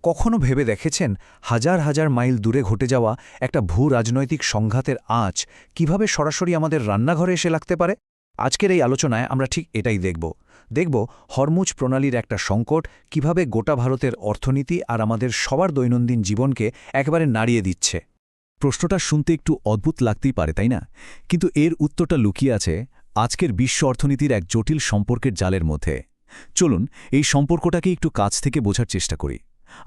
কখনো ভেবে দেখেছেন হাজার হাজার মাইল দূরে ঘটে যাওয়া একটা ভূ রাজনৈতিক সংঘাতের আঁচ কিভাবে সরাসরি আমাদের রান্নাঘরে এসে লাগতে পারে? আজকের এই আলোচনায় আমরা ঠিক এটাই দেখব হরমুজ প্রণালীর একটা সংকট কিভাবে গোটা ভারতের অর্থনীতি আর আমাদের সবার দৈনন্দিন জীবনকে একেবারে নাড়িয়ে দিচ্ছে। প্রশ্নটা শুনতে একটু অদ্ভুত লাগতেই পারে, তাই না? কিন্তু এর উত্তরটা লুকিয়ে আছে আজকের বিশ্ব অর্থনীতির এক জটিল সম্পর্কের জালের মধ্যে। চলুন এই সম্পর্কটাকে একটু কাছ থেকে বোঝার চেষ্টা করি।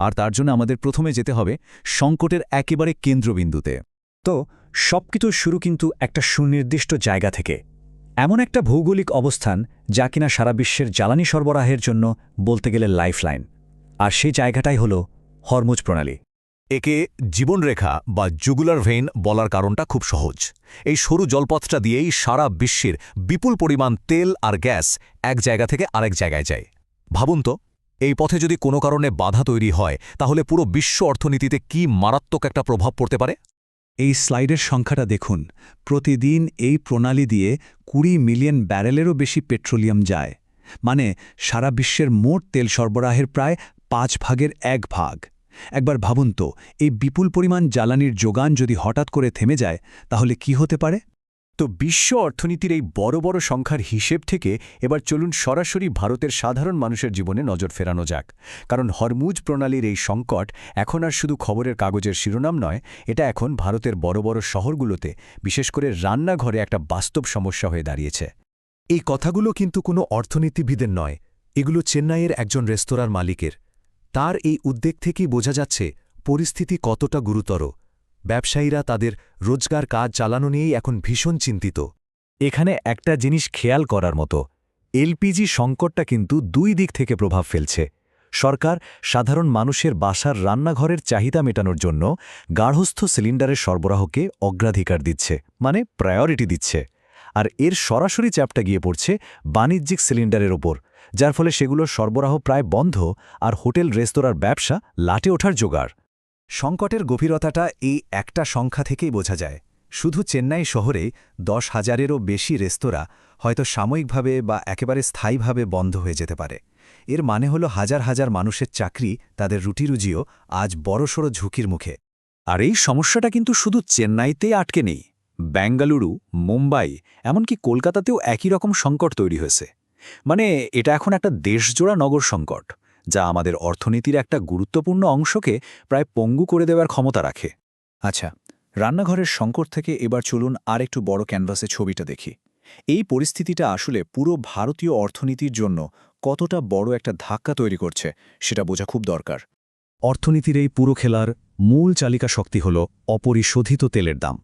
আর তার জন্য আমাদের প্রথমে যেতে হবে সংকটের একেবারে কেন্দ্রবিন্দুতে। তো সবকিছু শুরু কিন্তু একটা সুনির্দিষ্ট জায়গা থেকে, এমন একটা ভৌগোলিক অবস্থান যা কিনা সারা বিশ্বের জ্বালানি সরবরাহের জন্য বলতে গেলে লাইফলাইন। আর সেই জায়গাটাই হল হরমুজ প্রণালী। একে জীবনরেখা বা জুগুলার ভেইন বলার কারণটা খুব সহজ। এই সরু জলপথটা দিয়েই সারা বিশ্বের বিপুল পরিমাণ তেল আর গ্যাস এক জায়গা থেকে আরেক জায়গায় যায়। ভাবুন তো, এই পথে যদি কোনো কারণে বাধা তৈরি হয় তাহলে পুরো বিশ্ব অর্থনীতিতে কি মারাত্মক একটা প্রভাব পড়তে পারে। এই স্লাইডের সংখ্যাটা দেখুন। প্রতিদিন এই প্রণালী দিয়ে ২০ মিলিয়ন ব্যারেলেরও বেশি পেট্রোলিয়াম যায়, মানে সারা বিশ্বের মোট তেল সরবরাহের প্রায় ৫ ভাগের ১ ভাগ। একবার ভাবুন তো, এই বিপুল পরিমাণ জ্বালানির যোগান যদি হঠাৎ করে থেমে যায় তাহলে কি হতে পারে? তো বিশ্ব অর্থনীতির এই বড় বড় সংখ্যার হিসেব থেকে এবার চলুন সরাসরি ভারতের সাধারণ মানুষের জীবনে নজর ফেরানো যাক। কারণ হরমুজ প্রণালীর এই সংকট এখন আর শুধু খবরের কাগজের শিরোনাম নয়, এটা এখন ভারতের বড় বড় শহরগুলোতে, বিশেষ করে রান্নাঘরে একটা বাস্তব সমস্যা হয়ে দাঁড়িয়েছে। এই কথাগুলো কিন্তু কোনো অর্থনীতিবিদের নয়, এগুলো চেন্নাইয়ের একজন রেস্তোরাঁর মালিকের। তার এই উদ্বেগ থেকেই বোঝা যাচ্ছে পরিস্থিতি কতটা গুরুতর। ব্যবসায়ীরা তাদের রোজগার কাজ চালানো নিয়েই এখন ভীষণ চিন্তিত। এখানে একটা জিনিস খেয়াল করার মতো, এলপিজি সংকটটা কিন্তু ২ দিক থেকে প্রভাব ফেলছে। সরকার সাধারণ মানুষের বাসার রান্নাঘরের চাহিদা মেটানোর জন্য গার্হস্থ্য সিলিন্ডারের সরবরাহকে অগ্রাধিকার দিচ্ছে, মানে প্রায়োরিটি দিচ্ছে। আর এর সরাসরি চাপটা গিয়ে পড়ছে বাণিজ্যিক সিলিন্ডারের ওপর, যার ফলে সেগুলোর সরবরাহ প্রায় বন্ধ আর হোটেল রেস্তোরাঁর ব্যবসা লাটে ওঠার জোগাড়। সংকটের গভীরতাটা এই একটা সংখ্যা থেকেই বোঝা যায়। শুধু চেন্নাই শহরে ১০,০০০-এরও বেশি রেস্তোরাঁ হয়তো সাময়িকভাবে বা একেবারে স্থায়ীভাবে বন্ধ হয়ে যেতে পারে। এর মানে হলো হাজার হাজার মানুষের চাকরি, তাদের রুটিরুজিও আজ বড়সড় ঝুঁকির মুখে। আর এই সমস্যাটা কিন্তু শুধু চেন্নাইতেই আটকে নেই। বেঙ্গালুরু, মুম্বাই, এমনকি কলকাতাতেও একই রকম সংকট তৈরি হয়েছে। মানে এটা এখন একটা দেশজোড়া নগর সংকট, যা আমাদের অর্থনীতির একটা গুরুত্বপূর্ণ অংশকে প্রায় পঙ্গু করে দেওয়ার ক্ষমতা রাখে। আচ্ছা, রান্নাঘরের সংকট থেকে এবার চলুন আর একটু বড় ক্যানভাসে ছবিটা দেখি। এই পরিস্থিতিটা আসলে পুরো ভারতীয় অর্থনীতির জন্য কতটা বড় একটা ধাক্কা তৈরি করছে সেটা বোঝা খুব দরকার। অর্থনীতির এই পুরো খেলার মূল চালিকা শক্তি হল অপরিশোধিত তেলের দাম।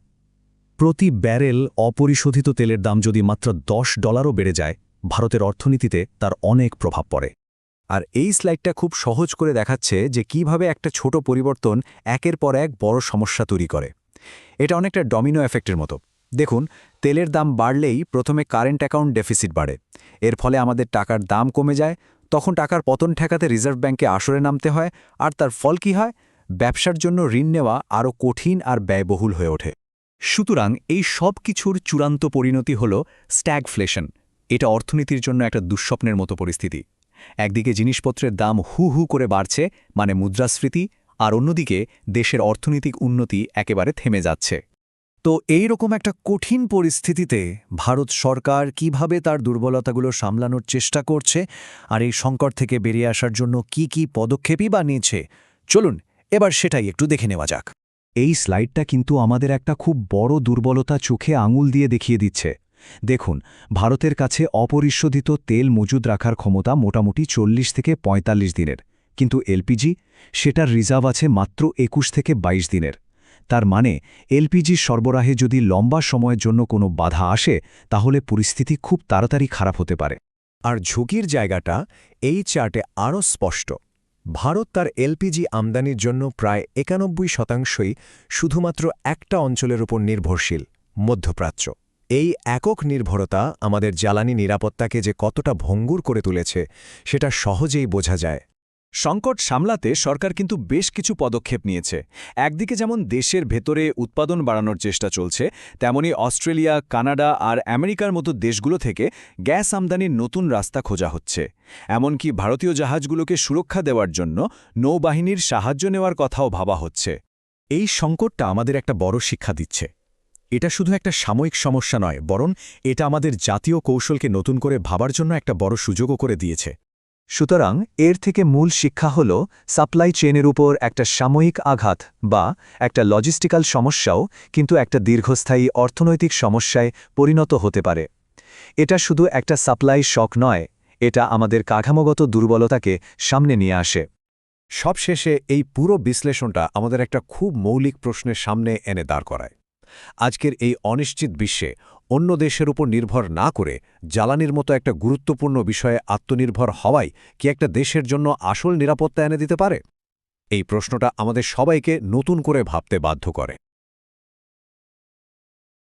প্রতি ব্যারেল অপরিশোধিত তেলের দাম যদি মাত্র $10ও বেড়ে যায়, ভারতের অর্থনীতিতে তার অনেক প্রভাব পড়ে। আর এই স্লাইডটা খুব সহজ করে দেখাচ্ছে যে কিভাবে একটা ছোট পরিবর্তন একের পর এক বড় সমস্যা তৈরি করে। এটা অনেকটা ডমিনো এফেক্টের মতো। দেখুন, তেলের দাম বাড়লেই প্রথমে কারেন্ট অ্যাকাউন্ট ডেফিসিট বাড়ে। এর ফলে আমাদের টাকার দাম কমে যায়। তখন টাকার পতন ঠেকাতে রিজার্ভ ব্যাংকে আসরে নামতে হয়। আর তার ফল কি হয়? ব্যবসার জন্য ঋণ নেওয়া আরও কঠিন আর ব্যয়বহুল হয়ে ওঠে। সুতরাং এই সব কিছুর চূড়ান্ত পরিণতি হল স্ট্যাগফ্লেশন। এটা অর্থনীতির জন্য একটা দুঃস্বপ্নের মতো পরিস্থিতি। একদিকে জিনিসপত্রের দাম হু হু করে বাড়ছে, মানে মুদ্রাস্ফীতি, আর অন্যদিকে দেশের অর্থনৈতিক উন্নতি একেবারে থেমে যাচ্ছে। তো এই রকম একটা কঠিন পরিস্থিতিতে ভারত সরকার কিভাবে তার দুর্বলতাগুলো সামলানোর চেষ্টা করছে আর এই সংকট থেকে বেরিয়ে আসার জন্য কি কি পদক্ষেপই বা নিয়েছে, চলুন এবার সেটাই একটু দেখে নেওয়া যাক। এই স্লাইডটা কিন্তু আমাদের একটা খুব বড় দুর্বলতা চোখে আঙুল দিয়ে দেখিয়ে দিচ্ছে। দেখুন, ভারতের কাছে অপরিশোধিত তেল মজুদ রাখার ক্ষমতা মোটামুটি ৪০ থেকে ৪৫ দিনের, কিন্তু এলপিজি সেটার রিজার্ভ আছে মাত্র ২১ থেকে ২২ দিনের। তার মানে এলপিজি সরবরাহে যদি লম্বা সময়ের জন্য কোনো বাধা আসে তাহলে পরিস্থিতি খুব তাড়াতাড়ি খারাপ হতে পারে। আর ঝুঁকির জায়গাটা এই চার্টে আরও স্পষ্ট। ভারত তার এলপিজি আমদানির জন্য প্রায় ৯১%ই শুধুমাত্র একটা অঞ্চলের উপর নির্ভরশীল, মধ্যপ্রাচ্য। এই একক নির্ভরতা আমাদের জ্বালানি নিরাপত্তাকে যে কতটা ভঙ্গুর করে তুলেছে সেটা সহজেই বোঝা যায়। সংকট সামলাতে সরকার কিন্তু বেশ কিছু পদক্ষেপ নিয়েছে। একদিকে যেমন দেশের ভেতরে উৎপাদন বাড়ানোর চেষ্টা চলছে, তেমনি অস্ট্রেলিয়া, কানাডা আর আমেরিকার মতো দেশগুলো থেকে গ্যাস আমদানির নতুন রাস্তা খোঁজা হচ্ছে। এমনকি ভারতীয় জাহাজগুলোকে সুরক্ষা দেওয়ার জন্য নৌবাহিনীর সাহায্য নেওয়ার কথাও ভাবা হচ্ছে। এই সংকটটা আমাদের একটা বড় শিক্ষা দিচ্ছে। এটা শুধু একটা সাময়িক সমস্যা নয়, বরং এটা আমাদের জাতীয় কৌশলকে নতুন করে ভাবার জন্য একটা বড় সুযোগও করে দিয়েছে। সুতরাং এর থেকে মূল শিক্ষা হল সাপ্লাই চেইনের উপর একটা সাময়িক আঘাত বা একটা লজিস্টিক্যাল সমস্যাও কিন্তু একটা দীর্ঘস্থায়ী অর্থনৈতিক সমস্যায় পরিণত হতে পারে। এটা শুধু একটা সাপ্লাই শক নয়, এটা আমাদের কাঠামোগত দুর্বলতাকে সামনে নিয়ে আসে। সবশেষে এই পুরো বিশ্লেষণটা আমাদের একটা খুব মৌলিক প্রশ্নের সামনে এনে দাঁড় করায়। আজকের এই অনিশ্চিত বিশ্বে অন্য দেশের উপর নির্ভর না করে জ্বালানির মতো একটা গুরুত্বপূর্ণ বিষয়ে আত্মনির্ভর হওয়াই কি একটা দেশের জন্য আসল নিরাপত্তা এনে দিতে পারে? এই প্রশ্নটা আমাদের সবাইকে নতুন করে ভাবতে বাধ্য করে।